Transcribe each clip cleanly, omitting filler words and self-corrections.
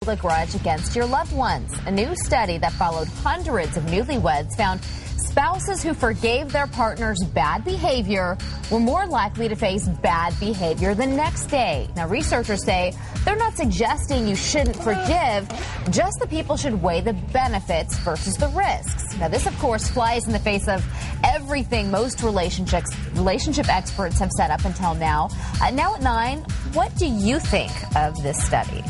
a grudge against your loved ones. A new study that followed hundreds of newlyweds found spouses who forgave their partner's bad behavior were more likely to face bad behavior the next day. Now, researchers say they're not suggesting you shouldn't forgive, just that people should weigh the benefits versus the risks. Now, this, of course, flies in the face of everything most relationship experts have said up until now. Now at 9, what do you think of this study?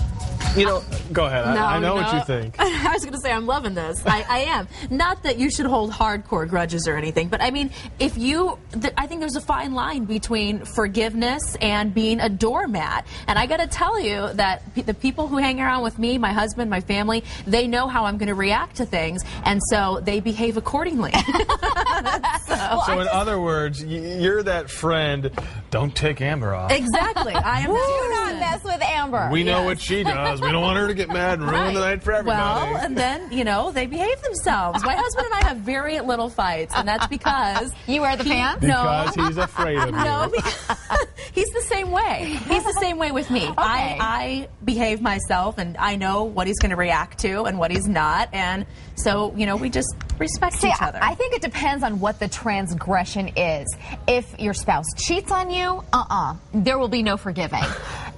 You know, go ahead. I know what you think. I was going to say, I'm loving this. I am. Not that you should hold hardcore grudges or anything, but I mean, I think there's a fine line between forgiveness and being a doormat. And I got to tell you that the people who hang around with me, my husband, my family, they know how I'm going to react to things, and so they behave accordingly. So in other words, you're that friend, don't take Amber off. Exactly. I am. Do not mess with Amber. We know what she does. We don't want her to get mad and ruin the night for everybody. Well, and then, you know, they behave themselves. My husband and I have very little fights, and that's because... You wear the pants? Because he's afraid of you. No, because he's the same way. He's the same way with me. Okay. I behave myself, and I know what he's going to react to and what he's not, and so, you know, we just respect each other. I think it depends on what the transgression is. If your spouse cheats on you, there will be no forgiving.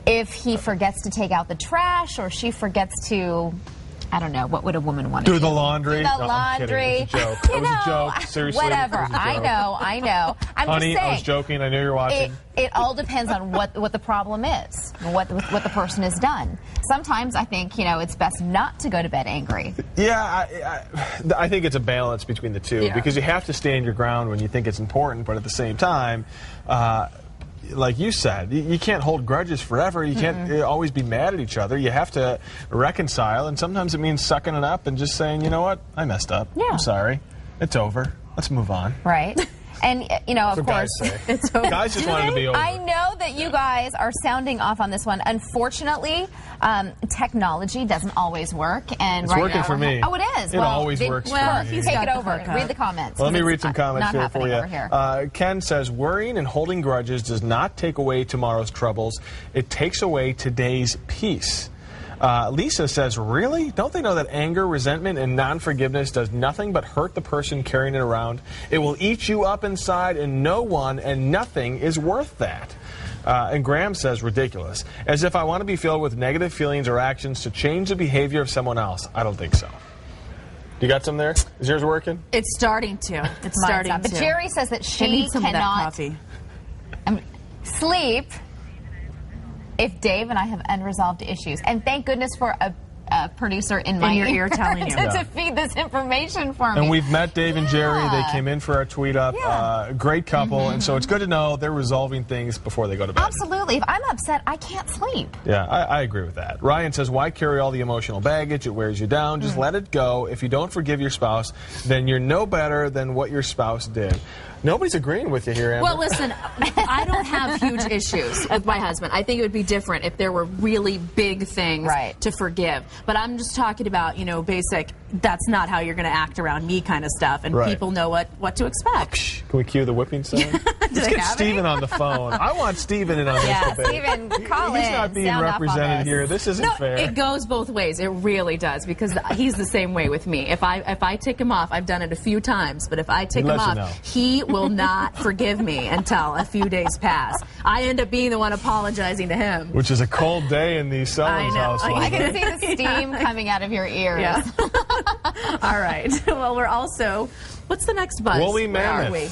If he forgets to take out the trash, or she forgets to, I don't know, what would a woman want to do? Do the laundry. Do the laundry. It was a joke. It was a joke. Seriously. Whatever. It was a joke. I know. I'm Honey, just saying. I was joking. I know you're watching. It all depends on what the problem is, what the person has done. Sometimes I think, you know, it's best not to go to bed angry. Yeah, I think it's a balance between the two, because you have to stand your ground when you think it's important, but at the same time, like you said, you can't hold grudges forever. You can't always be mad at each other. You have to reconcile, and sometimes it means sucking it up and just saying, you know what, I messed up. Yeah. I'm sorry. It's over. Let's move on. Right. And, you know, of course, it's over. Guys just wanted to be over. I know that you guys are sounding off on this one. Unfortunately, technology doesn't always work. And it's working for me. Oh, it is. It always works for me. Take it over. Read the comments. Well, let me read some comments here for you. Ken says, worrying and holding grudges does not take away tomorrow's troubles. It takes away today's peace. Lisa says, really? Don't they know that anger, resentment, and non-forgiveness does nothing but hurt the person carrying it around? It will eat you up inside, and no one and nothing is worth that. And Graham says, ridiculous. As if I want to be filled with negative feelings or actions to change the behavior of someone else. I don't think so. You got some there? Is yours working? It's starting to. It's starting to. But Jerry says that she need some cannot of that coffee. Sleep if Dave and I have unresolved issues. And thank goodness for a producer in my ear telling you to feed this information for me. And we've met Dave and Jerry. They came in for our tweet up. Great couple. And so it's good to know they're resolving things before they go to bed. Absolutely. If I'm upset, I can't sleep. Yeah, I agree with that. Ryan says, why carry all the emotional baggage? It wears you down. Just let it go. If you don't forgive your spouse, then you're no better than what your spouse did. Nobody's agreeing with you here, Amber. Well, listen, I don't have huge issues with my husband. I think it would be different if there were really big things to forgive. But I'm just talking about, you know, basic, that's not how you're going to act around me kind of stuff. And people know what to expect. Can we cue the whipping sound? Let's get Steven on the phone. I want Steven in on this debate. Steven, call in. He's not being represented here. This isn't fair. It goes both ways. It really does, because he's the same way with me. If I tick him off, I've done it a few times, but if I tick him off, he will not forgive me until a few days pass. I end up being the one apologizing to him. Which is a cold day in the Summers household. I can see the steam coming out of your ears. Yeah. All right. Well, we're also, what's the next buzz? Woolly Where mammoth. are we?